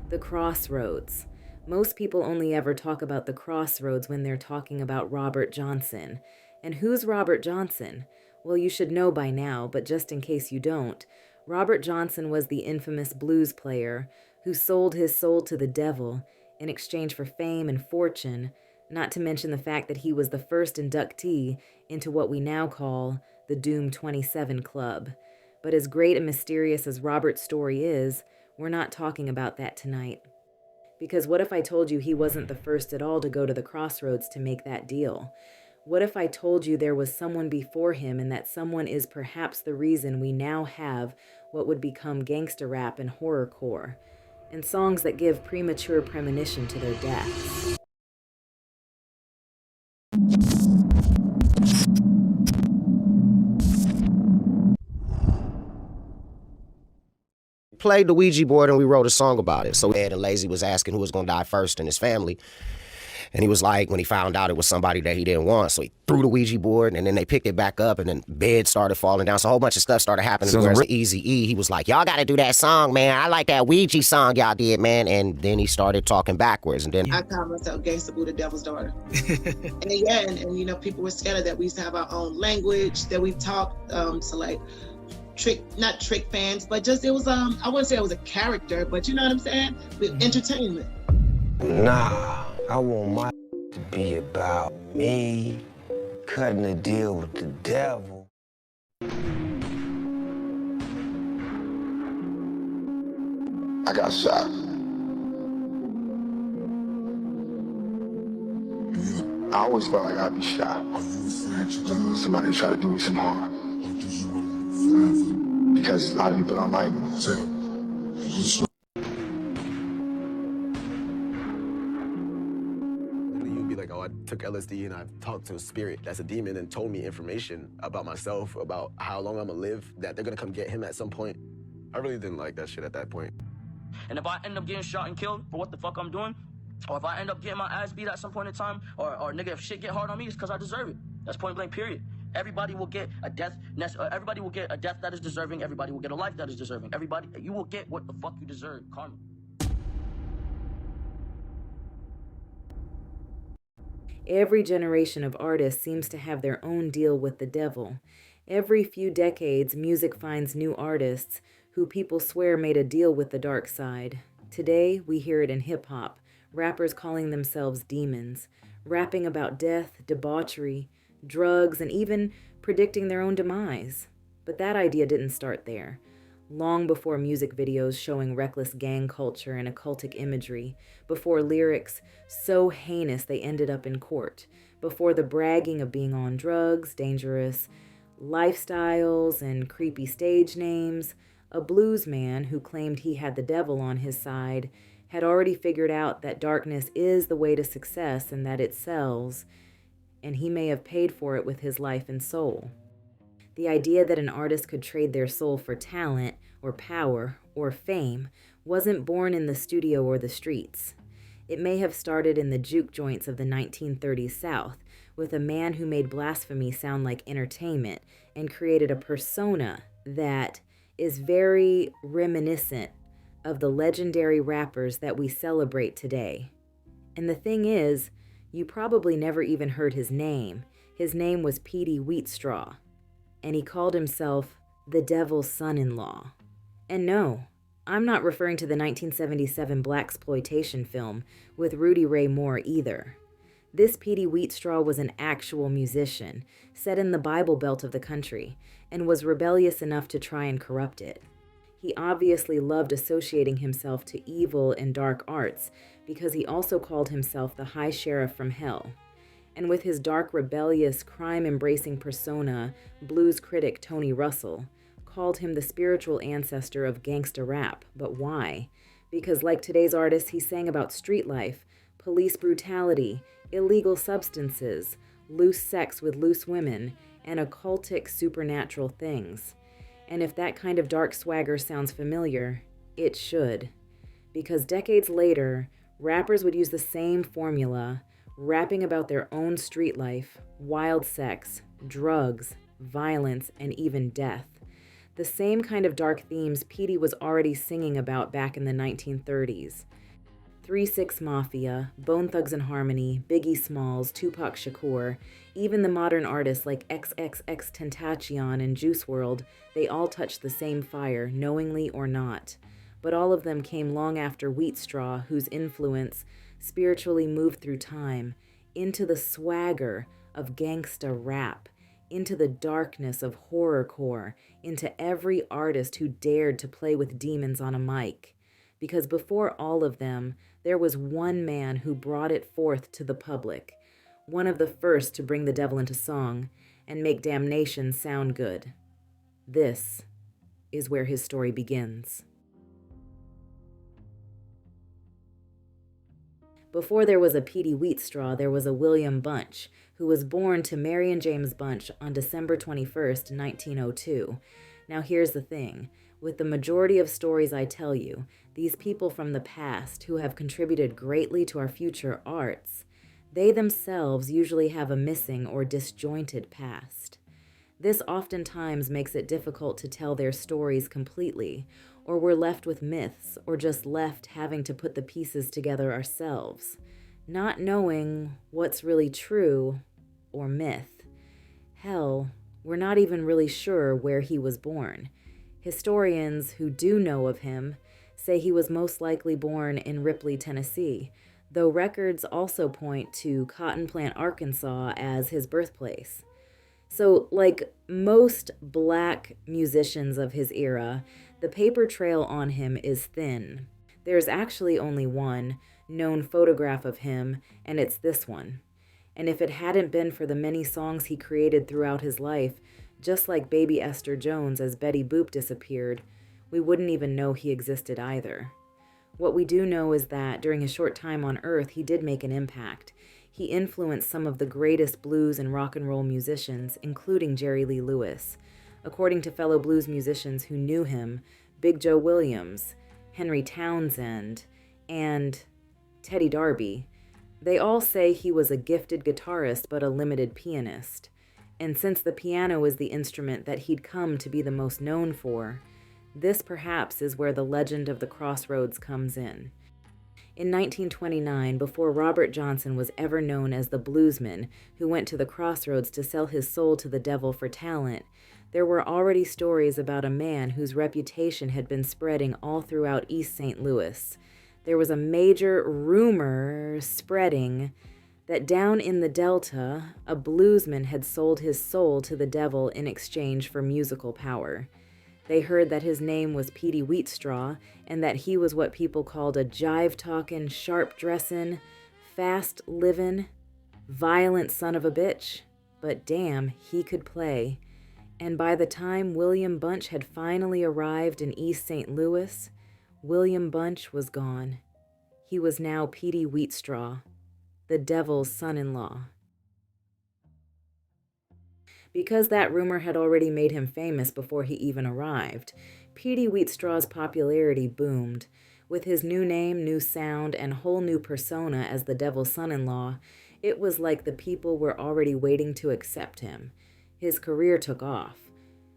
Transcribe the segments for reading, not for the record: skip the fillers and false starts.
The crossroads. Most people only ever talk about the crossroads when they're talking about Robert Johnson. And who's Robert Johnson? Well, you should know by now, but just in case you don't, Robert Johnson was the infamous blues player who sold his soul to the devil in exchange for fame and fortune, not to mention the fact that he was the first inductee into what we now call the Doom 27 Club. But as great and mysterious as Robert's story is, we're not talking about that tonight. Because what if I told you he wasn't the first at all to go to the crossroads to make that deal? What if I told you there was someone before him and that someone is perhaps the reason we now have what would become gangster rap and horrorcore, and songs that give premature premonition to their deaths? Played the Ouija board and we wrote a song about it. So Ed and Lazy was asking who was going to die first in his family. And he was like, when he found out it was somebody that he didn't want, so he threw the Ouija board and then they picked it back up and then beds started falling down. So a whole bunch of stuff started happening. So whereas Eazy-E, he was like, y'all got to do that song, man. I like that Ouija song y'all did, man. And then he started talking backwards. And then I call myself Gangsta Boo, the devil's daughter. And yeah, and you know, people were scared of that. We used to have our own language that we talked to like, not trick fans, but just it was I wouldn't say it was a character, but you know what I'm saying? With entertainment. Nah, I want my to be about me cutting a deal with the devil. I got shot. I always felt like I'd be shot. Somebody tried to do me some harm. Because a lot of people don't like me. You'd be like, oh, I took LSD and I talked to a spirit that's a demon and told me information about myself, about how long I'm gonna live, that they're gonna come get him at some point. I really didn't like that shit at that point. And if I end up getting shot and killed for what the fuck I'm doing, or if I end up getting my ass beat at some point in time, or nigga, if shit get hard on me, it's because I deserve it. That's point blank, period. Everybody will get a death. Everybody will get a death that is deserving. Everybody will get a life that is deserving. Everybody, you will get what the fuck you deserve. Karma. Every generation of artists seems to have their own deal with the devil. Every few decades, music finds new artists who people swear made a deal with the dark side. Today, we hear it in hip-hop, rappers calling themselves demons, rapping about death, debauchery, drugs, and even predicting their own demise. But that idea didn't start there. Long before music videos showing reckless gang culture and occultic imagery, before lyrics so heinous they ended up in court, before the bragging of being on drugs, dangerous lifestyles, and creepy stage names, a bluesman who claimed he had the devil on his side had already figured out that darkness is the way to success and that it sells, and he may have paid for it with his life and soul. The idea that an artist could trade their soul for talent or power or fame wasn't born in the studio or the streets. It may have started in the juke joints of the 1930s South with a man who made blasphemy sound like entertainment and created a persona that is very reminiscent of the legendary rappers that we celebrate today. And the thing is, you probably never even heard his name. His name was Peetie Wheatstraw, and he called himself the devil's son-in-law. And no, I'm not referring to the 1977 blaxploitation film with Rudy Ray Moore either. This Peetie Wheatstraw was an actual musician, set in the Bible Belt of the country, and was rebellious enough to try and corrupt it. He obviously loved associating himself to evil and dark arts because he also called himself the High Sheriff from Hell. And with his dark, rebellious, crime-embracing persona, blues critic Tony Russell called him the spiritual ancestor of gangsta rap. But why? Because like today's artists, he sang about street life, police brutality, illegal substances, loose sex with loose women, and occultic supernatural things. And if that kind of dark swagger sounds familiar, it should. Because decades later, rappers would use the same formula, rapping about their own street life, wild sex, drugs, violence, and even death. The same kind of dark themes Peetie was already singing about back in the 1930s. 3-6 Mafia, Bone Thugs and Harmony, Biggie Smalls, Tupac Shakur, even the modern artists like XXXTentacion and Juice WRLD, they all touched the same fire, knowingly or not. But all of them came long after Wheatstraw, whose influence spiritually moved through time, into the swagger of gangsta rap, into the darkness of horrorcore, into every artist who dared to play with demons on a mic. Because before all of them, there was one man who brought it forth to the public, one of the first to bring the devil into song and make damnation sound good. This is where his story begins. Before there was a Peetie Wheatstraw, there was a William Bunch, who was born to Mary and James Bunch on December 21st, 1902. Now here's the thing. With the majority of stories I tell you, these people from the past who have contributed greatly to our future arts, they themselves usually have a missing or disjointed past. This oftentimes makes it difficult to tell their stories completely, or we're left with myths, or just left having to put the pieces together ourselves, not knowing what's really true or myth. Hell, we're not even really sure where he was born. Historians who do know of him say he was most likely born in Ripley, Tennessee, though records also point to Cotton Plant, Arkansas as his birthplace. So, like most black musicians of his era, the paper trail on him is thin. There's actually only one known photograph of him, and it's this one. And if it hadn't been for the many songs he created throughout his life, just like baby Esther Jones as Betty Boop disappeared, we wouldn't even know he existed either. What we do know is that during his short time on Earth, he did make an impact. He influenced some of the greatest blues and rock and roll musicians, including Jerry Lee Lewis. According to fellow blues musicians who knew him, Big Joe Williams, Henry Townsend, and Teddy Darby, they all say he was a gifted guitarist but a limited pianist. And since the piano is the instrument that he'd come to be the most known for, this perhaps is where the legend of the crossroads comes in. In 1929, before Robert Johnson was ever known as the bluesman who went to the crossroads to sell his soul to the devil for talent, there were already stories about a man whose reputation had been spreading all throughout East St. Louis. There was a major rumor spreading that down in the Delta, a bluesman had sold his soul to the devil in exchange for musical power. They heard that his name was Peetie Wheatstraw, and that he was what people called a jive-talking, sharp-dressing, fast-living, violent son of a bitch. But damn, he could play. And by the time William Bunch had finally arrived in East St. Louis, William Bunch was gone. He was now Peetie Wheatstraw, the devil's son-in-law. Because that rumor had already made him famous before he even arrived, Peetie Wheatstraw's popularity boomed. With his new name, new sound, and whole new persona as the devil's son-in-law, it was like the people were already waiting to accept him. His career took off.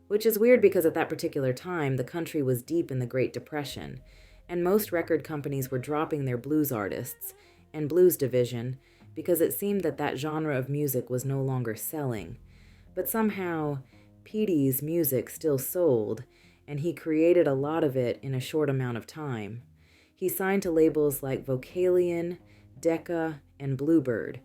Which is weird because at that particular time, the country was deep in the Great Depression, and most record companies were dropping their blues artists and blues division because it seemed that that genre of music was no longer selling. But somehow, Peetie's music still sold, and he created a lot of it in a short amount of time. He signed to labels like Vocalion, Decca, and Bluebird,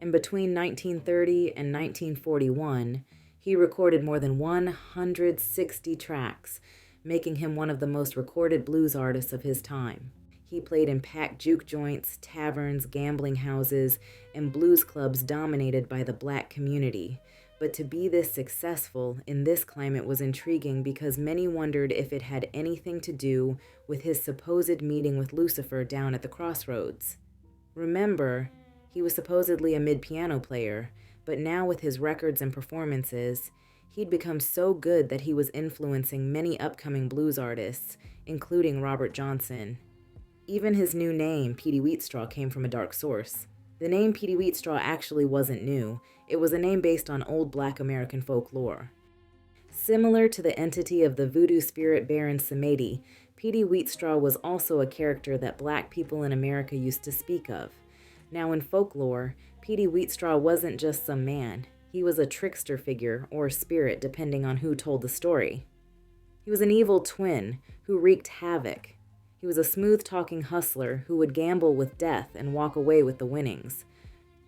and between 1930 and 1941, he recorded more than 160 tracks, making him one of the most recorded blues artists of his time. He played in packed juke joints, taverns, gambling houses, and blues clubs dominated by the black community. But to be this successful in this climate was intriguing because many wondered if it had anything to do with his supposed meeting with Lucifer down at the crossroads. Remember, he was supposedly a mid-piano player, but now with his records and performances, he'd become so good that he was influencing many upcoming blues artists, including Robert Johnson. Even his new name, Peetie Wheatstraw, came from a dark source. The name Peetie Wheatstraw actually wasn't new. It was a name based on old Black American folklore. Similar to the entity of the voodoo spirit Baron Samedi, Peetie Wheatstraw was also a character that black people in America used to speak of. Now in folklore, Peetie Wheatstraw wasn't just some man. He was a trickster figure, or spirit, depending on who told the story. He was an evil twin who wreaked havoc. He was a smooth-talking hustler who would gamble with death and walk away with the winnings.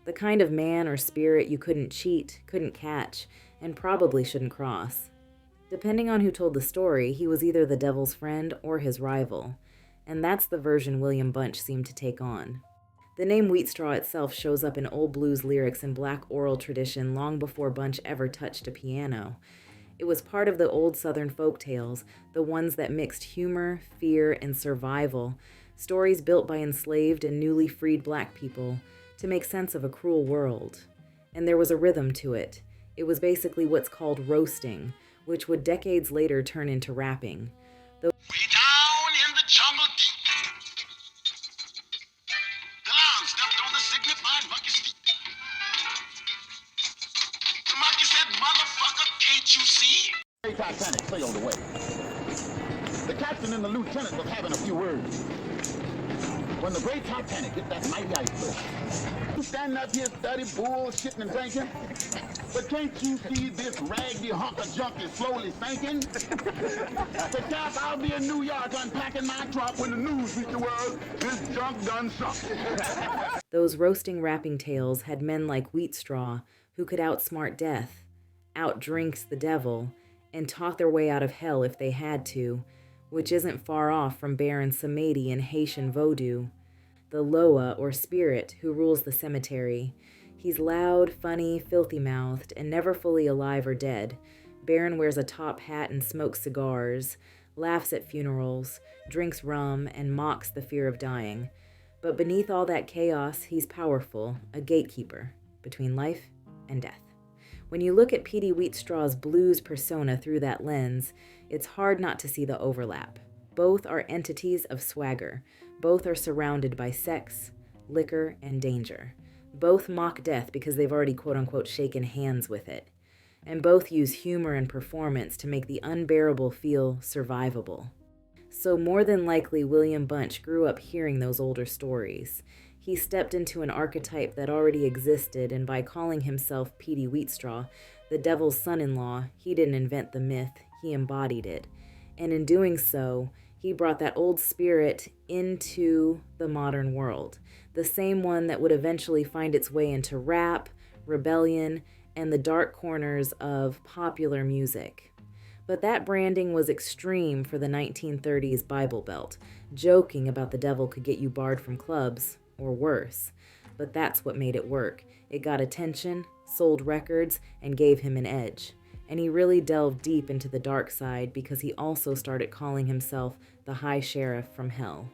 The kind of man or spirit you couldn't cheat, couldn't catch, and probably shouldn't cross. Depending on who told the story, he was either the devil's friend or his rival, and that's the version William Bunch seemed to take on. The name Wheatstraw itself shows up in old blues lyrics and black oral tradition long before Bunch ever touched a piano. It was part of the old Southern folk tales, the ones that mixed humor, fear, and survival, stories built by enslaved and newly freed black people to make sense of a cruel world. And there was a rhythm to it. It was basically what's called roasting, which would decades later turn into rapping. Way down in the jungle deep, the lion stepped on the signified monkey's feet. The monkey said, "Motherfucker, can't you see?" Titanic sailed away. The captain and the lieutenant was having a few words when the great Titanic hit that mighty iceberg. You standing up here study bullshitting and thinking, but can't you see this raggedy hunk of junk is slowly sinking? The cap, I'll be in New York unpacking my trunk when the news reach the world, this junk done sunk. Those roasting rapping tales had men like Wheatstraw who could outsmart death, outdrinks the devil, and talk their way out of hell if they had to, which isn't far off from Baron Samedi in Haitian Vodou, the Loa or spirit who rules the cemetery. He's loud, funny, filthy-mouthed, and never fully alive or dead. Baron wears a top hat and smokes cigars, laughs at funerals, drinks rum, and mocks the fear of dying. But beneath all that chaos, he's powerful, a gatekeeper between life and death. When you look at Peetie Wheatstraw's blues persona through that lens, it's hard not to see the overlap. Both are entities of swagger. Both are surrounded by sex, liquor, and danger. Both mock death because they've already quote-unquote shaken hands with it. And both use humor and performance to make the unbearable feel survivable. So more than likely, William Bunch grew up hearing those older stories. He stepped into an archetype that already existed, and by calling himself Peetie Wheatstraw, the devil's son-in-law, he didn't invent the myth, he embodied it. And in doing so, he brought that old spirit into the modern world, the same one that would eventually find its way into rap, rebellion, and the dark corners of popular music. But that branding was extreme for the 1930s Bible Belt. Joking about the devil could get you barred from clubs, or worse. But that's what made it work. It got attention, sold records, and gave him an edge. And he really delved deep into the dark side because he also started calling himself the High Sheriff from Hell.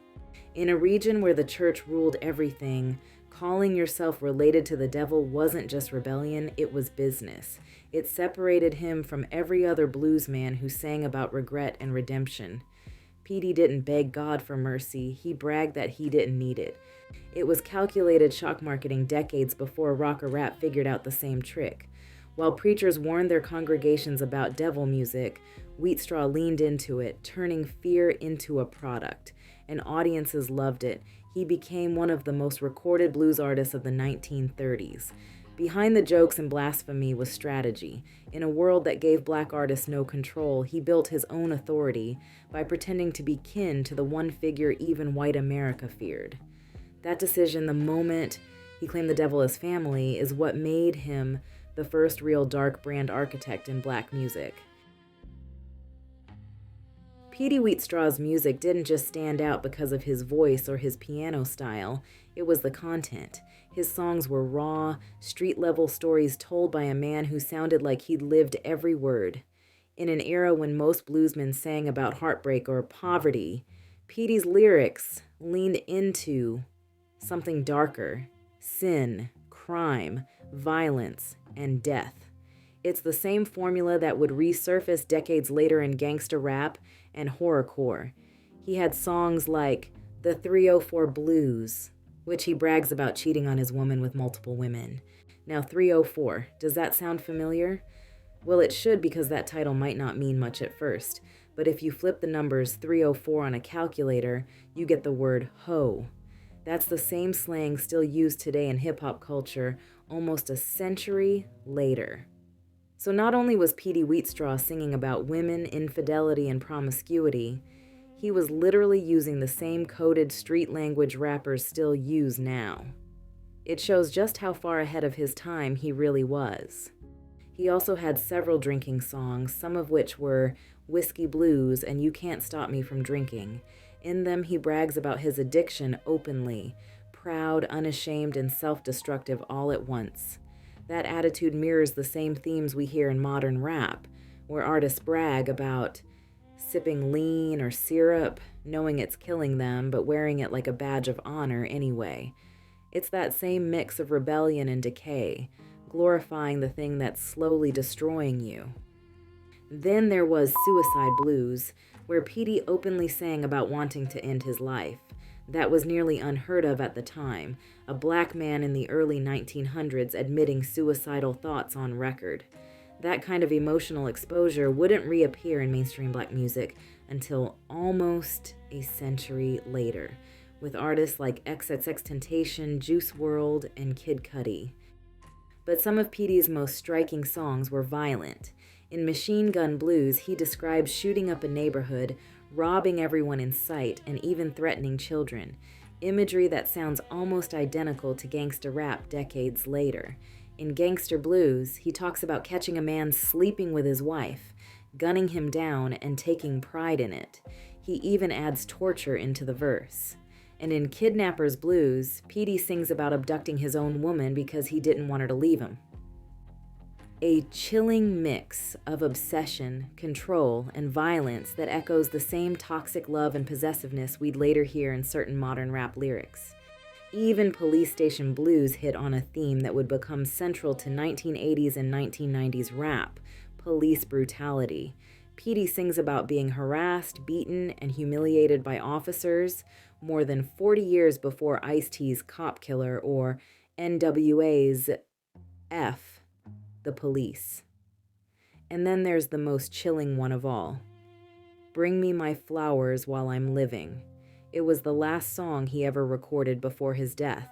In a region where the church ruled everything, calling yourself related to the devil wasn't just rebellion, it was business. It separated him from every other bluesman who sang about regret and redemption. Peetie didn't beg God for mercy, he bragged that he didn't need it. It was calculated shock marketing decades before rock or rap figured out the same trick. While preachers warned their congregations about devil music, Wheatstraw leaned into it, turning fear into a product, and audiences loved it. He became one of the most recorded blues artists of the 1930s. Behind the jokes and blasphemy was strategy. In a world that gave black artists no control, he built his own authority by pretending to be kin to the one figure even white America feared. That decision, the moment he claimed the devil as family, is what made him the first real dark brand architect in black music. Peetie Wheatstraw's music didn't just stand out because of his voice or his piano style, it was the content. His songs were raw, street-level stories told by a man who sounded like he'd lived every word. In an era when most bluesmen sang about heartbreak or poverty, Peetie's lyrics leaned into something darker: sin, crime, violence, and death. It's the same formula that would resurface decades later in gangster rap and horrorcore. He had songs like The 304 Blues, which he brags about cheating on his woman with multiple women. Now 304, does that sound familiar? Well, it should, because that title might not mean much at first, but if you flip the numbers 304 on a calculator, you get the word hoe. That's the same slang still used today in hip-hop culture almost a century later. So not only was Peetie Wheatstraw singing about women, infidelity, and promiscuity, he was literally using the same coded street language rappers still use now. It shows just how far ahead of his time he really was. He also had several drinking songs, some of which were Whiskey Blues and You Can't Stop Me From Drinking. In them, he brags about his addiction openly, proud, unashamed, and self-destructive all at once. That attitude mirrors the same themes we hear in modern rap, where artists brag about sipping lean or syrup, knowing it's killing them, but wearing it like a badge of honor anyway. It's that same mix of rebellion and decay, glorifying the thing that's slowly destroying you. Then there was Suicide Blues, where Peetie openly sang about wanting to end his life. That was nearly unheard of at the time, a black man in the early 1900s admitting suicidal thoughts on record. That kind of emotional exposure wouldn't reappear in mainstream black music until almost a century later, with artists like XXXTentacion, Juice WRLD, and Kid Cudi. But some of Peetie's most striking songs were violent. In Machine Gun Blues, he describes shooting up a neighborhood, robbing everyone in sight, and even threatening children, imagery that sounds almost identical to gangster rap decades later. In Gangster Blues, he talks about catching a man sleeping with his wife, gunning him down, and taking pride in it. He even adds torture into the verse. And in Kidnappers Blues, Peetie sings about abducting his own woman because he didn't want her to leave him. A chilling mix of obsession, control, and violence that echoes the same toxic love and possessiveness we'd later hear in certain modern rap lyrics. Even Police Station Blues hit on a theme that would become central to 1980s and 1990s rap: police brutality. Peetie sings about being harassed, beaten, and humiliated by officers more than 40 years before Ice-T's Cop Killer or NWA's F the Police. And then there's the most chilling one of all. Bring Me My Flowers While I'm Living. It was the last song he ever recorded before his death,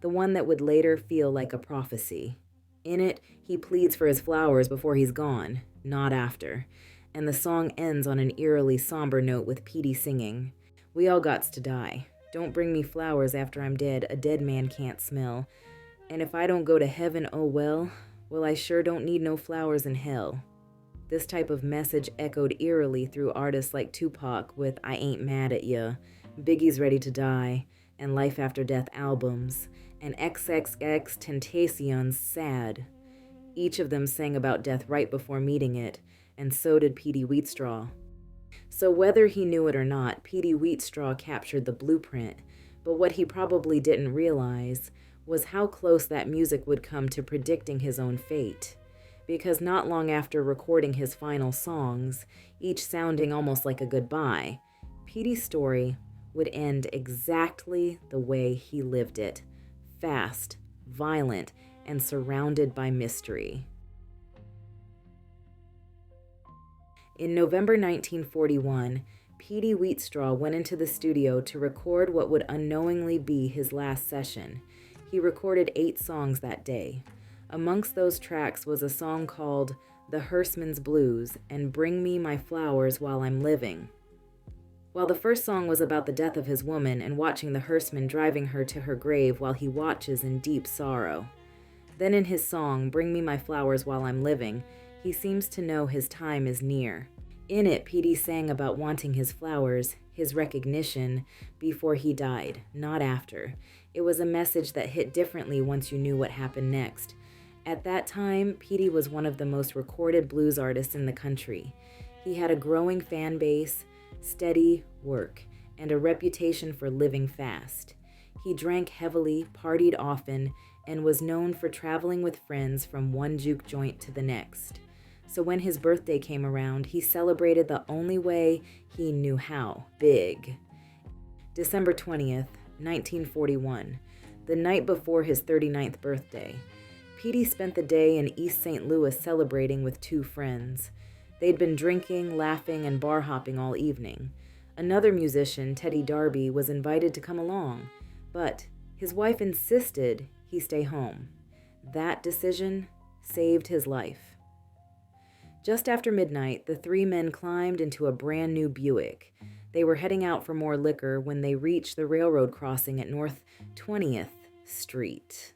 the one that would later feel like a prophecy. In it, he pleads for his flowers before he's gone, not after, and the song ends on an eerily somber note with Peetie singing, "We all gots to die. Don't bring me flowers after I'm dead, a dead man can't smell. And if I don't go to heaven, oh well, I sure don't need no flowers in hell." This type of message echoed eerily through artists like Tupac with I Ain't Mad at Ya, Biggie's Ready to Die, and Life After Death albums, and XXXTentacion's Sad. Each of them sang about death right before meeting it, and so did Peetie Wheatstraw. So whether he knew it or not, Peetie Wheatstraw captured the blueprint, but what he probably didn't realize was how close that music would come to predicting his own fate. Because not long after recording his final songs, each sounding almost like a goodbye, Peetie's story would end exactly the way he lived it: fast, violent, and surrounded by mystery. In November 1941, Peetie Wheatstraw went into the studio to record what would unknowingly be his last session. He recorded 8 songs that day. Amongst those tracks was a song called The Hearstman's Blues and Bring Me My Flowers While I'm Living. While the first song was about the death of his woman and watching the hearstman driving her to her grave while he watches in deep sorrow. Then in his song, Bring Me My Flowers While I'm Living, he seems to know his time is near. In it, Peetie sang about wanting his flowers, his recognition, before he died, not after. It was a message that hit differently once you knew what happened next. At that time, Peetie was one of the most recorded blues artists in the country. He had a growing fan base, steady work, and a reputation for living fast. He drank heavily, partied often, and was known for traveling with friends from one juke joint to the next. So when his birthday came around, he celebrated the only way he knew how: big. December 20th, 1941, the night before his 39th birthday. Peetie spent the day in East St. Louis celebrating with 2 friends. They'd been drinking, laughing, and bar hopping all evening. Another musician, Teddy Darby, was invited to come along, but his wife insisted he stay home. That decision saved his life. Just after midnight, the 3 men climbed into a brand new Buick. They were heading out for more liquor when they reached the railroad crossing at North 20th Street.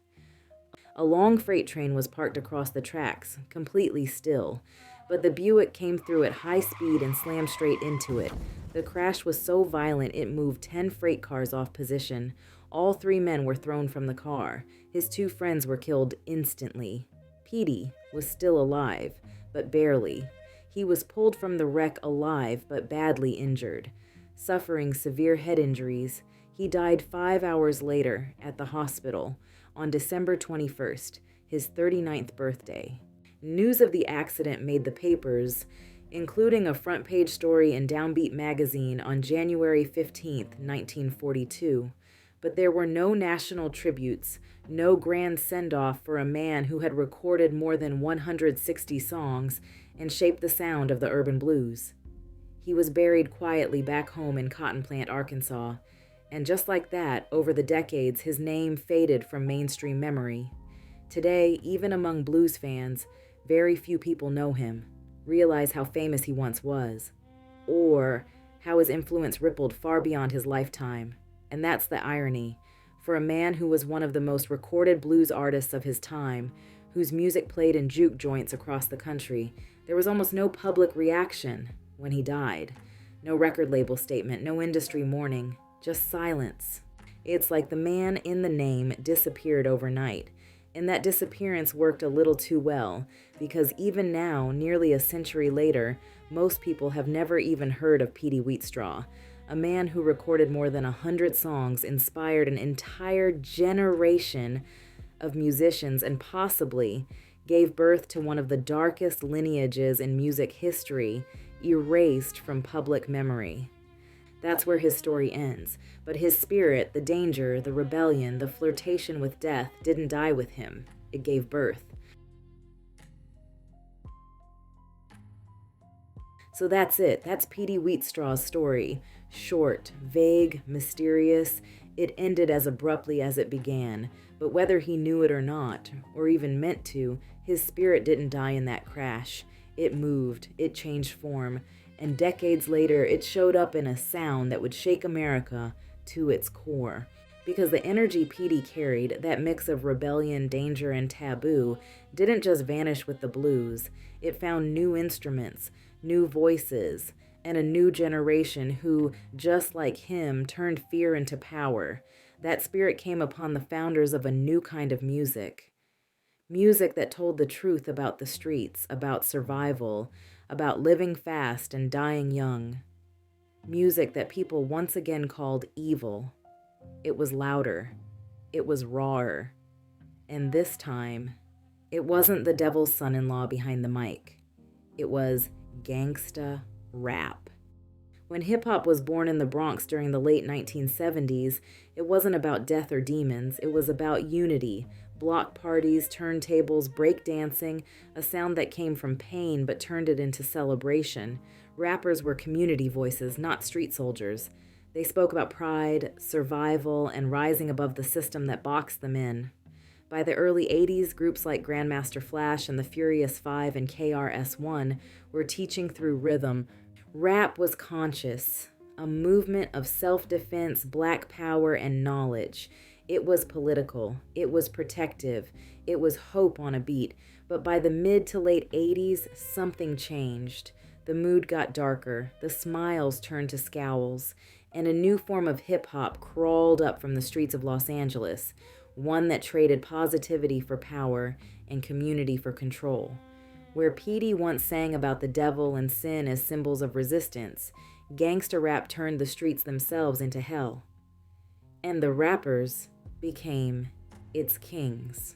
A long freight train was parked across the tracks, completely still, but the Buick came through at high speed and slammed straight into it. The crash was so violent it moved 10 freight cars off position. All 3 men were thrown from the car. His 2 friends were killed instantly. Peetie was still alive, but barely. He was pulled from the wreck alive, but badly injured. Suffering severe head injuries, he died 5 hours later at the hospital on December 21st, his 39th birthday. News of the accident made the papers, including a front-page story in Downbeat magazine on January 15th, 1942. But there were no national tributes, no grand send-off for a man who had recorded more than 160 songs and shaped the sound of the urban blues. He was buried quietly back home in Cotton Plant, Arkansas, and just like that, over the decades, his name faded from mainstream memory. Today, even among blues fans, very few people know him, realize how famous he once was, or how his influence rippled far beyond his lifetime. And that's the irony. For a man who was one of the most recorded blues artists of his time, whose music played in juke joints across the country, there was almost no public reaction when he died. No record label statement, no industry mourning, just silence. It's like the man in the name disappeared overnight. And that disappearance worked a little too well, because even now, nearly a century later, most people have never even heard of Peetie Wheatstraw. A man who recorded more than 100 songs, inspired an entire generation of musicians, and possibly gave birth to one of the darkest lineages in music history, erased from public memory. That's where his story ends, but his spirit, the danger, the rebellion, the flirtation with death didn't die with him. It gave birth. So that's it. That's Peetie Wheatstraw's story. Short, vague, mysterious. It ended as abruptly as it began. But whether he knew it or not, or even meant to, his spirit didn't die in that crash. It moved. It changed form. And decades later, it showed up in a sound that would shake America to its core. Because the energy Peetie carried, that mix of rebellion, danger, and taboo, didn't just vanish with the blues. It found new instruments, new voices, and a new generation who, just like him, turned fear into power. That spirit came upon the founders of a new kind of music. Music that told the truth about the streets, about survival, about living fast and dying young. Music that people once again called evil. It was louder. It was rawer. And this time, it wasn't the devil's son-in-law behind the mic. It was gangsta rap. When hip-hop was born in the Bronx during the late 1970s, it wasn't about death or demons. It was about unity, block parties, turntables, breakdancing, a sound that came from pain but turned it into celebration. Rappers were community voices, not street soldiers. They spoke about pride, survival, and rising above the system that boxed them in. By the early 80s, groups like Grandmaster Flash and the Furious Five and KRS-One were teaching through rhythm. Rap was conscious, a movement of self-defense, black power, and knowledge. It was political, it was protective, it was hope on a beat. But by the mid to late 80s, something changed. The mood got darker, the smiles turned to scowls, and a new form of hip-hop crawled up from the streets of Los Angeles, one that traded positivity for power and community for control. Where Peetie once sang about the devil and sin as symbols of resistance, gangster rap turned the streets themselves into hell. And the rappers became its kings.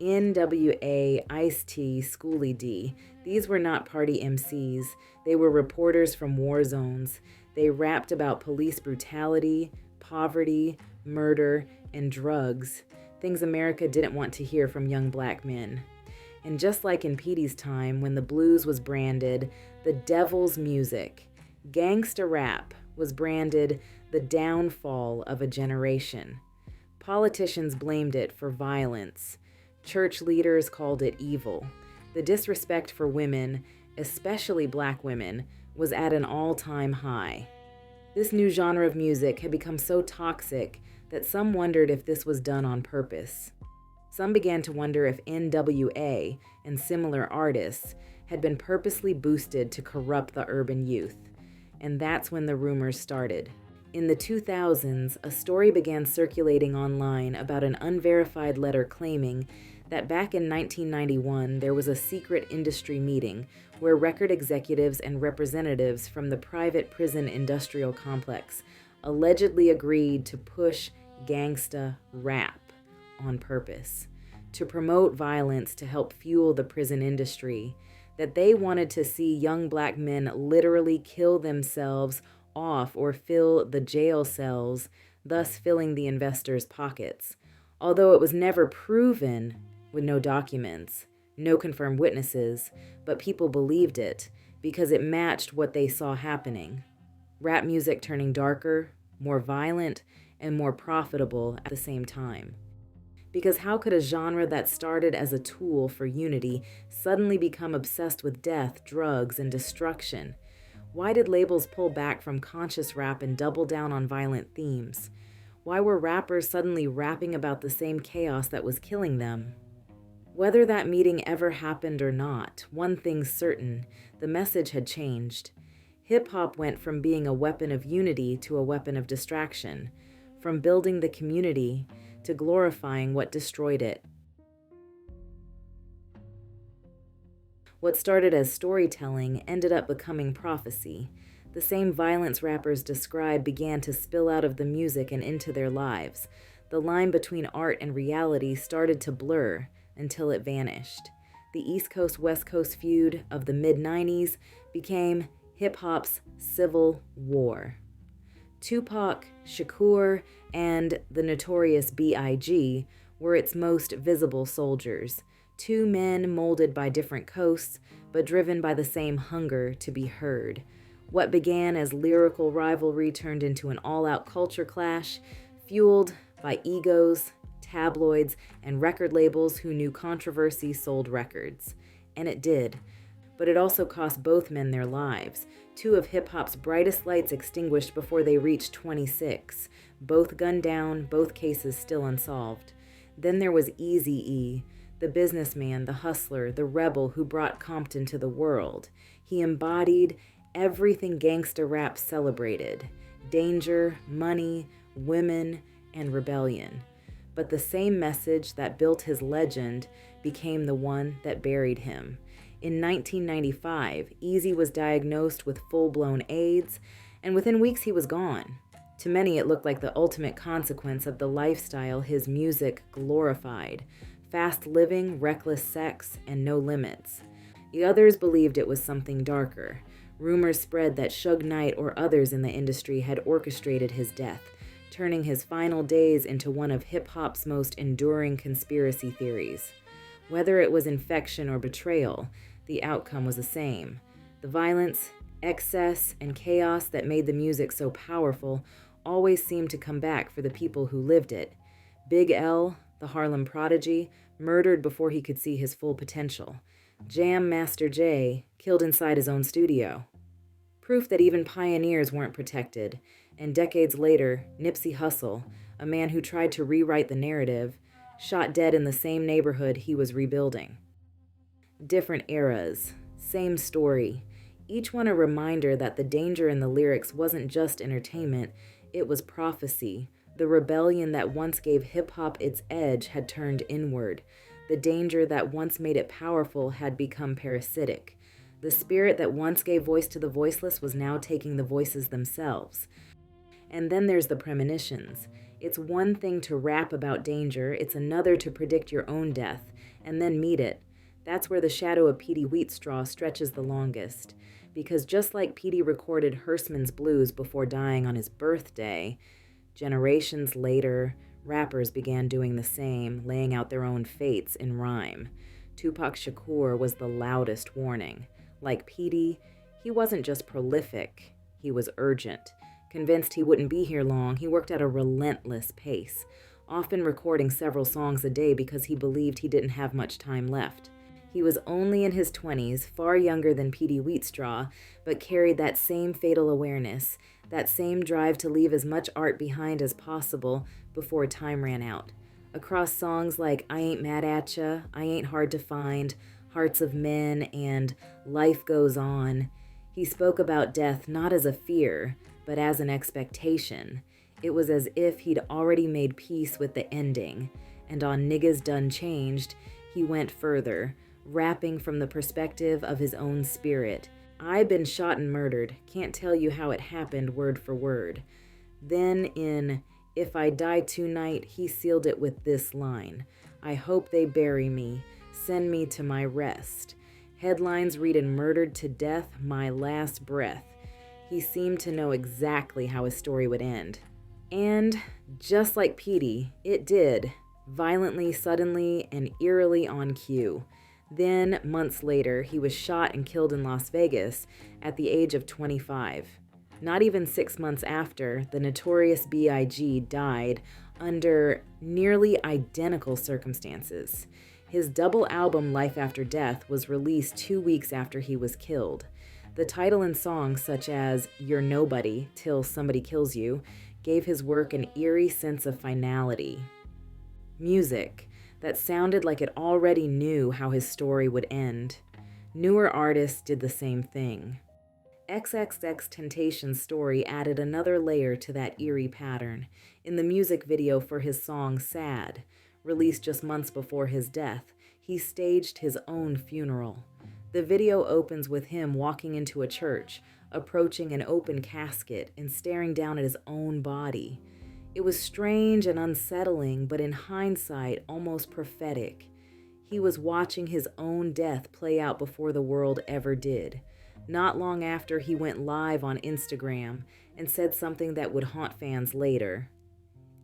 NWA, Ice-T, Schoolie D. These were not party MCs. They were reporters from war zones. They rapped about police brutality, poverty, murder, and drugs. things America didn't want to hear from young black men. And just like in Peetie's time, when the blues was branded the devil's music, gangsta rap was branded the downfall of a generation. Politicians blamed it for violence. Church leaders called it evil. The disrespect for women, especially black women, was at an all-time high. This new genre of music had become so toxic that some wondered if this was done on purpose. Some began to wonder if NWA and similar artists had been purposely boosted to corrupt the urban youth. And that's when the rumors started. In the 2000s, a story began circulating online about an unverified letter claiming that back in 1991, there was a secret industry meeting where record executives and representatives from the private prison industrial complex allegedly agreed to push gangsta rap on purpose, to promote violence to help fuel the prison industry, that they wanted to see young black men literally kill themselves off or fill the jail cells, thus filling the investors' pockets. Although it was never proven, with no documents, no confirmed witnesses, but people believed it because it matched what they saw happening. Rap music turning darker, more violent, and more profitable at the same time. Because how could a genre that started as a tool for unity suddenly become obsessed with death, drugs, and destruction? Why did labels pull back from conscious rap and double down on violent themes? Why were rappers suddenly rapping about the same chaos that was killing them? Whether that meeting ever happened or not, one thing's certain, the message had changed. Hip-hop went from being a weapon of unity to a weapon of distraction, from building the community to glorifying what destroyed it. What started as storytelling ended up becoming prophecy. The same violence rappers described began to spill out of the music and into their lives. The line between art and reality started to blur until it vanished. The East Coast-West Coast feud of the mid-90s became hip-hop's civil war. Tupac, Shakur, and the notorious B.I.G. were its most visible soldiers, two men molded by different coasts, but driven by the same hunger to be heard. What began as lyrical rivalry turned into an all-out culture clash, fueled by egos, tabloids, and record labels who knew controversy sold records. And it did. But it also cost both men their lives. Two of hip-hop's brightest lights extinguished before they reached 26. Both gunned down, both cases still unsolved. Then there was Eazy-E, the businessman, the hustler, the rebel who brought Compton to the world. He embodied everything gangsta rap celebrated: danger, money, women, and rebellion. But the same message that built his legend became the one that buried him. In 1995, Eazy was diagnosed with full-blown AIDS, and within weeks he was gone. To many, it looked like the ultimate consequence of the lifestyle his music glorified: fast living, reckless sex, and no limits. The others believed it was something darker. Rumors spread that Suge Knight or others in the industry had orchestrated his death, turning his final days into one of hip-hop's most enduring conspiracy theories. Whether it was infection or betrayal, the outcome was the same. The violence, excess, and chaos that made the music so powerful always seemed to come back for the people who lived it. Big L, the Harlem prodigy, murdered before he could see his full potential. Jam Master Jay, killed inside his own studio. Proof that even pioneers weren't protected. And decades later, Nipsey Hussle, a man who tried to rewrite the narrative, shot dead in the same neighborhood he was rebuilding. Different eras, same story, each one a reminder that the danger in the lyrics wasn't just entertainment, it was prophecy. The rebellion that once gave hip-hop its edge had turned inward. The danger that once made it powerful had become parasitic. The spirit that once gave voice to the voiceless was now taking the voices themselves. And then there's the premonitions. It's one thing to rap about danger, it's another to predict your own death, and then meet it. That's where the shadow of Peetie Wheatstraw stretches the longest. Because just like Peetie recorded Hersman's Blues before dying on his birthday, generations later, Rappers began doing the same, laying out their own fates in rhyme. Tupac Shakur was the loudest warning. Like Peetie, he wasn't just prolific, he was urgent. Convinced he wouldn't be here long, he worked at a relentless pace, often recording several songs a day because he believed he didn't have much time left. He was only in his 20s, far younger than Peetie Wheatstraw, but carried that same fatal awareness, that same drive to leave as much art behind as possible before time ran out. Across songs like I Ain't Mad At Ya, I Ain't Hard to Find, Hearts of Men, and Life Goes On, he spoke about death not as a fear, but as an expectation. It was as if he'd already made peace with the ending, and on Niggas Done Changed, he went further, rapping from the perspective of his own spirit. I been shot and murdered, can't tell you how it happened word for word. Then in If I Die Tonight, he sealed it with this line, I hope they bury me, send me to my rest. Headlines reading murdered to death, my last breath. He seemed to know exactly how his story would end. And just like Peetie, it did, violently, suddenly, and eerily on cue. Then, months later, he was shot and killed in Las Vegas at the age of 25. Not even 6 months after, the notorious B.I.G. died under nearly identical circumstances. His double album, Life After Death, was released 2 weeks after he was killed. The title and songs such as You're Nobody Till Somebody Kills You gave his work an eerie sense of finality. Music that sounded like it already knew how his story would end. Newer artists did the same thing. XXXTentacion's story added another layer to that eerie pattern in the music video for his song Sad. Released just months before his death, he staged his own funeral. The video opens with him walking into a church, approaching an open casket and staring down at his own body. It was strange and unsettling, but in hindsight, almost prophetic. He was watching his own death play out before the world ever did. Not long after, he went live on Instagram and said something that would haunt fans later.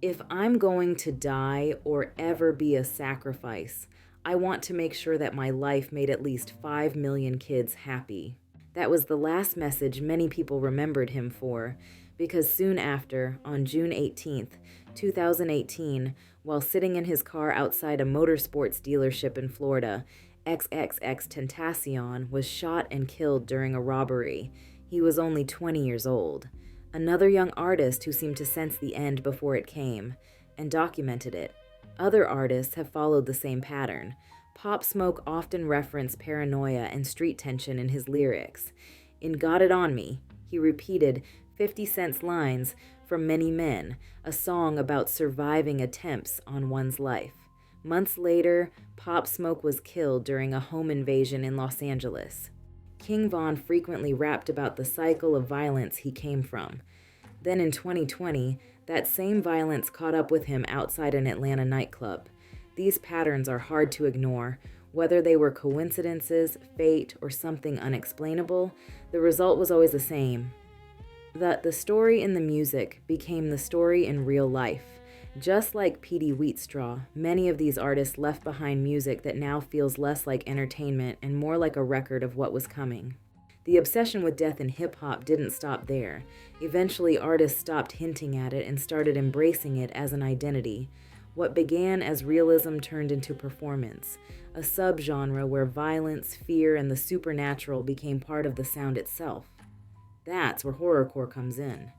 If I'm going to die or ever be a sacrifice, I want to make sure that my life made at least 5 million kids happy. That was the last message many people remembered him for, because soon after, on June 18th, 2018, while sitting in his car outside a motorsports dealership in Florida, XXXTentacion was shot and killed during a robbery. He was only 20 years old. Another young artist who seemed to sense the end before it came, and documented it. Other artists have followed the same pattern. Pop Smoke often referenced paranoia and street tension in his lyrics. In Got It On Me, he repeated 50 Cent's lines from Many Men, a song about surviving attempts on one's life. Months later, Pop Smoke was killed during a home invasion in Los Angeles. King Von frequently rapped about the cycle of violence he came from. Then in 2020, that same violence caught up with him outside an Atlanta nightclub. These patterns are hard to ignore. Whether they were coincidences, fate, or something unexplainable, the result was always the same. That the story in the music became the story in real life. Just like Peetie Wheatstraw, many of these artists left behind music that now feels less like entertainment and more like a record of what was coming. The obsession with death in hip-hop didn't stop there. Eventually, artists stopped hinting at it and started embracing it as an identity. What began as realism turned into performance, a subgenre where violence, fear, and the supernatural became part of the sound itself. That's where horrorcore comes in.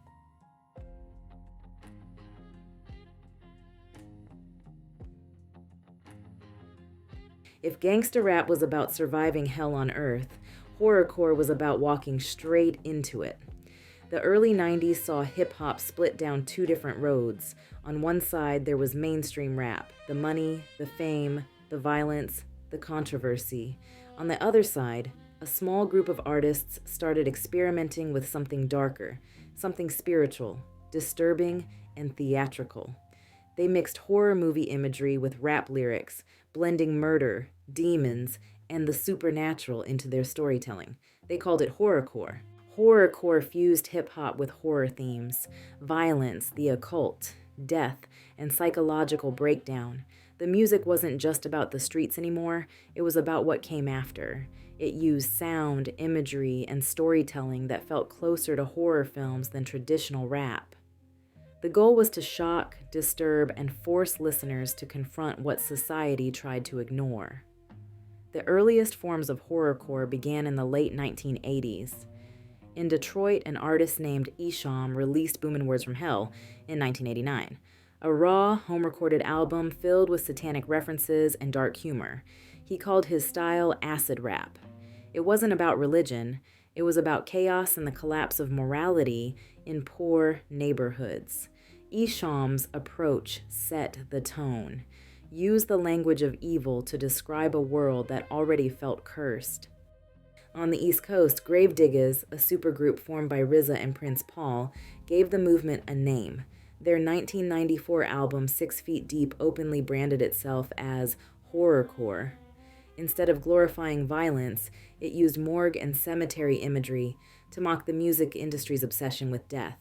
If gangsta rap was about surviving hell on earth, horrorcore was about walking straight into it. The early 90s saw hip-hop split down two different roads. On one side, there was mainstream rap, the money, the fame, the violence, the controversy. On the other side, a small group of artists started experimenting with something darker, something spiritual, disturbing, and theatrical. They mixed horror movie imagery with rap lyrics, blending murder, demons, and the supernatural into their storytelling. They called it horrorcore. Horrorcore fused hip-hop with horror themes, violence, the occult, death, and psychological breakdown. The music wasn't just about the streets anymore, it was about what came after. It used sound, imagery, and storytelling that felt closer to horror films than traditional rap. The goal was to shock, disturb, and force listeners to confront what society tried to ignore. The earliest forms of horrorcore began in the late 1980s. In Detroit, an artist named Esham released Boomin' Words from Hell in 1989, a raw, home-recorded album filled with satanic references and dark humor. He called his style acid rap. It wasn't about religion, it was about chaos and the collapse of morality in poor neighborhoods. Esham's approach set the tone, used the language of evil to describe a world that already felt cursed. On the East Coast, Gravediggaz, a supergroup formed by RZA and Prince Paul, gave the movement a name. Their 1994 album 6 Feet Deep openly branded itself as Horrorcore. Instead of glorifying violence, it used morgue and cemetery imagery to mock the music industry's obsession with death.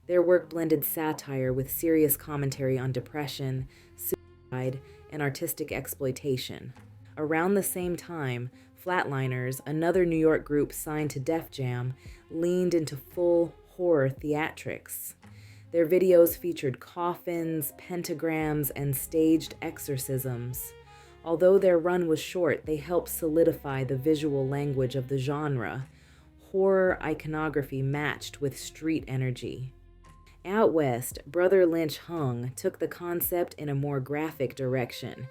Their work blended satire with serious commentary on depression, suicide, and artistic exploitation. Around the same time, Flatliners, another New York group signed to Def Jam, leaned into full horror theatrics. Their videos featured coffins, pentagrams, and staged exorcisms. Although their run was short, they helped solidify the visual language of the genre. Horror iconography matched with street energy. Out west, Brother Lynch Hung took the concept in a more graphic direction.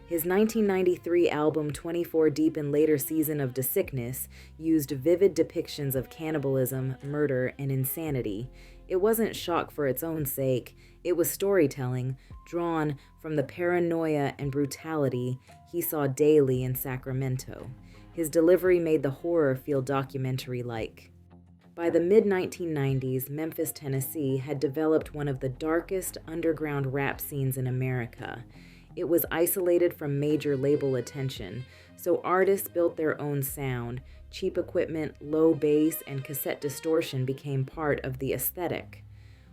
His 1993 album 24 Deep and Later Season of Da Sickness used vivid depictions of cannibalism, murder, and insanity. It wasn't shock for its own sake, it was storytelling, drawn from the paranoia and brutality he saw daily in Sacramento. His delivery made the horror feel documentary-like. By the mid-1990s, Memphis, Tennessee had developed one of the darkest underground rap scenes in America. It was isolated from major label attention, so artists built their own sound. Cheap equipment, low bass, and cassette distortion became part of the aesthetic.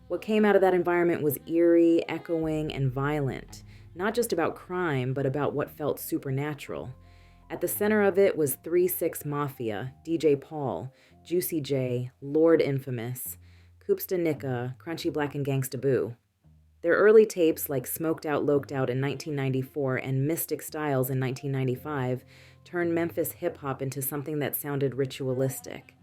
What came out of that environment was eerie, echoing, and violent, not just about crime, but about what felt supernatural. At the center of it was 3-6 Mafia, DJ Paul, Juicy J, Lord Infamous, Koopsta Nika, Crunchy Black, and Gangsta Boo. Their early tapes, like Smoked Out, Loked Out in 1994 and Mystic Styles in 1995, turned Memphis hip-hop into something that sounded ritualistic.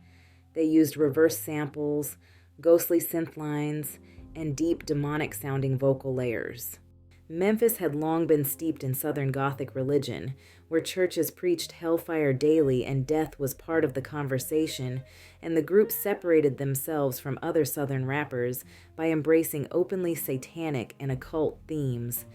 They used reverse samples, ghostly synth lines, and deep demonic-sounding vocal layers. Memphis had long been steeped in Southern Gothic religion, where churches preached hellfire daily and death was part of the conversation, and the group separated themselves from other Southern rappers by embracing openly satanic and occult themes.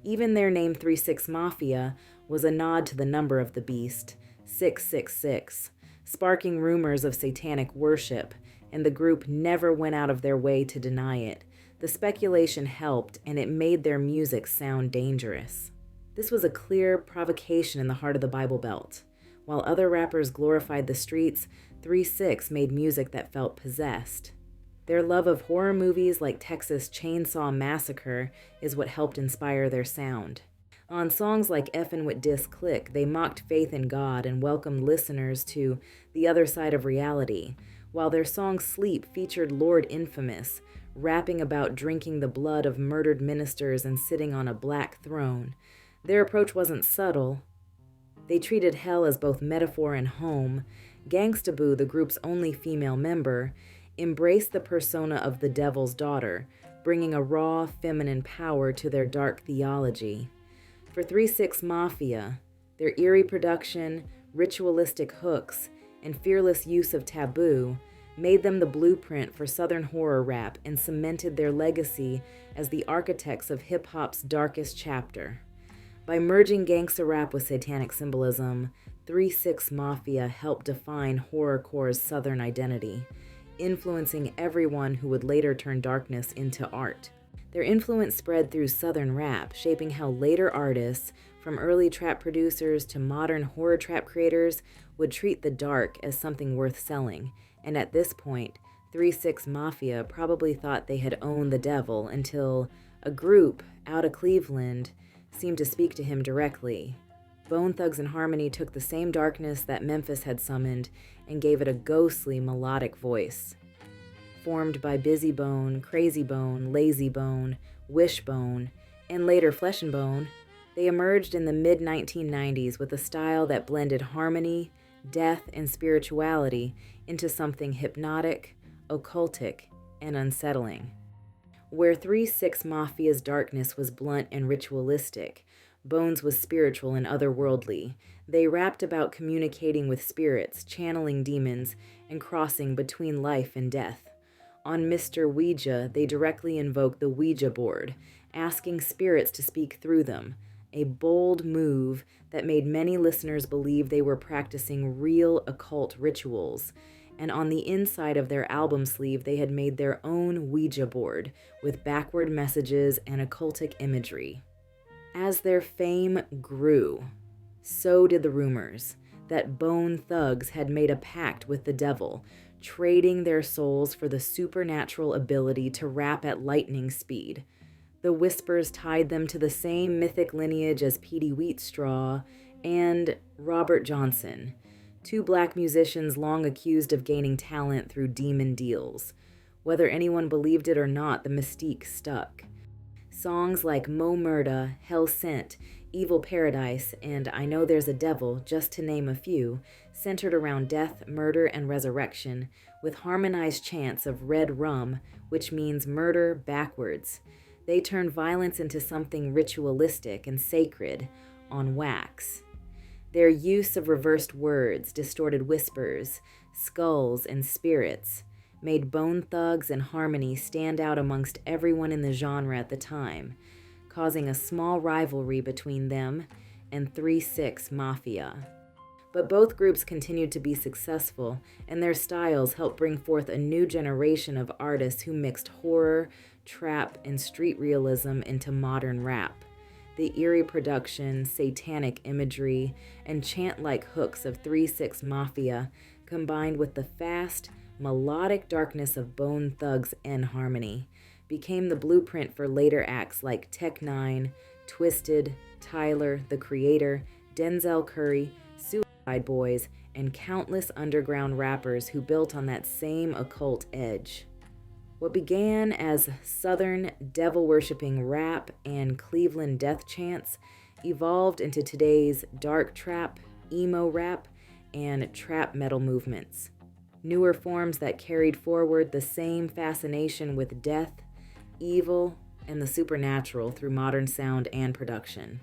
Even their name 3-6 Mafia was a nod to the number of the beast, 666, sparking rumors of satanic worship, and the group never went out of their way to deny it. The speculation helped, and it made their music sound dangerous. This was a clear provocation in the heart of the Bible Belt. While other rappers glorified the streets, 3-6 made music that felt possessed. Their love of horror movies like Texas Chainsaw Massacre is what helped inspire their sound. On songs like Effin' With Dis Click, they mocked faith in God and welcomed listeners to the other side of reality, while their song Sleep featured Lord Infamous, rapping about drinking the blood of murdered ministers and sitting on a black throne. Their approach wasn't subtle. They treated hell as both metaphor and home. Gangsta Boo, the group's only female member, embraced the persona of the devil's daughter, bringing a raw, feminine power to their dark theology. For 3-6 Mafia, their eerie production, ritualistic hooks, and fearless use of taboo made them the blueprint for Southern horror rap and cemented their legacy as the architects of hip-hop's darkest chapter. By merging gangsta rap with satanic symbolism, 3-6 Mafia helped define horrorcore's Southern identity, influencing everyone who would later turn darkness into art. Their influence spread through Southern rap, shaping how later artists, from early trap producers to modern horror trap creators, would treat the dark as something worth selling. And at this point, 3-6 Mafia probably thought they had owned the devil until A group out of Cleveland seemed to speak to him directly. Bone Thugs-n-Harmony took the same darkness that Memphis had summoned and gave it a ghostly, melodic voice. Formed by Busy Bone, Crazy Bone, Lazy Bone, Wishbone, and later Flesh and Bone, they emerged in the mid-1990s with a style that blended harmony, death, and spirituality into something hypnotic, occultic, and unsettling. Where 3-6 Mafia's darkness was blunt and ritualistic, Bones was spiritual and otherworldly. They rapped about communicating with spirits, channeling demons, and crossing between life and death. On Mr. Ouija, they directly invoked the Ouija board, asking spirits to speak through them, a bold move that made many listeners believe they were practicing real occult rituals. And on the inside of their album sleeve, they had made their own Ouija board with backward messages and occultic imagery. As their fame grew, so did the rumors that Bone Thugs had made a pact with the devil, trading their souls for the supernatural ability to rap at lightning speed. The whispers tied them to the same mythic lineage as Peetie Wheatstraw and Robert Johnson, two black musicians long accused of gaining talent through demon deals. Whether anyone believed it or not, the mystique stuck. Songs like Mo Murda, Hell Sent, Evil Paradise, and I Know There's a Devil, just to name a few, centered around death, murder, and resurrection, with harmonized chants of red rum, which means murder backwards. They turned violence into something ritualistic and sacred on wax. Their use of reversed words, distorted whispers, skulls, and spirits made Bone Thugs-n-Harmony stand out amongst everyone in the genre at the time, causing a small rivalry between them and 3-6 Mafia. But both groups continued to be successful, and their styles helped bring forth a new generation of artists who mixed horror, trap, and street realism into modern rap. The eerie production, satanic imagery, and chant-like hooks of 3-6 Mafia combined with the fast, melodic darkness of Bone Thugs-n-Harmony became the blueprint for later acts like Tech Nine, Twisted, Tyler, The Creator, Denzel Curry, Suicide Boys, and countless underground rappers who built on that same occult edge. What began as Southern devil-worshipping rap and Cleveland death chants evolved into today's dark trap, emo rap, and trap metal movements. Newer forms that carried forward the same fascination with death, evil, and the supernatural through modern sound and production.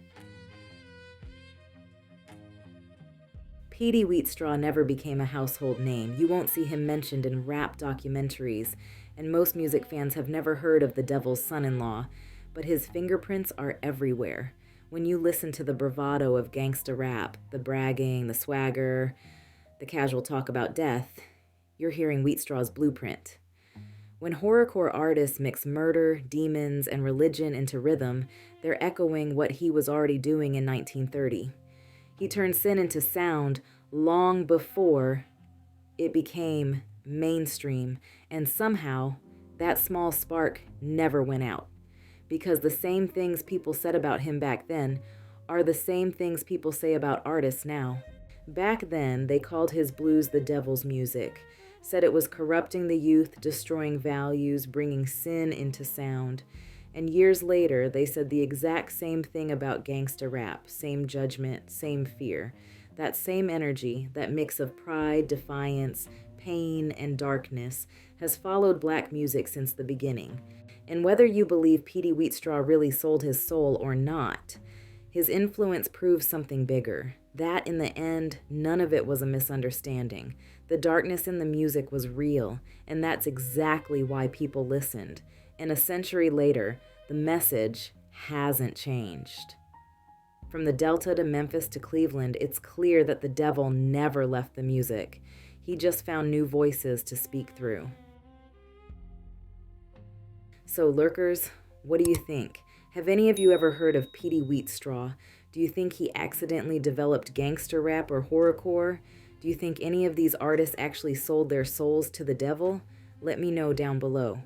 Peetie Wheatstraw never became a household name. You won't see him mentioned in rap documentaries, and most music fans have never heard of the Devil's Son-in-Law, but his fingerprints are everywhere. When you listen to the bravado of gangsta rap, the bragging, the swagger, the casual talk about death, you're hearing Wheatstraw's blueprint. When horrorcore artists mix murder, demons, and religion into rhythm, they're echoing what he was already doing in 1930. He turned sin into sound long before it became mainstream, and somehow that small spark never went out. Because the same things people said about him back then are the same things people say about artists now. Back then, they called his blues the devil's music, said it was corrupting the youth, destroying values, bringing sin into sound. And years later, they said the exact same thing about gangsta rap, same judgment, same fear. That same energy, that mix of pride, defiance, pain, and darkness has followed black music since the beginning. And whether you believe Peetie Wheatstraw really sold his soul or not, his influence proves something bigger. That in the end, none of it was a misunderstanding. The darkness in the music was real, and that's exactly why people listened. And a century later, the message hasn't changed. From the Delta to Memphis to Cleveland, it's clear that the devil never left the music. He just found new voices to speak through. So, lurkers, what do you think? Have any of you ever heard of Peetie Wheatstraw? Do you think he accidentally developed gangster rap or horrorcore? Do you think any of these artists actually sold their souls to the devil? Let me know down below.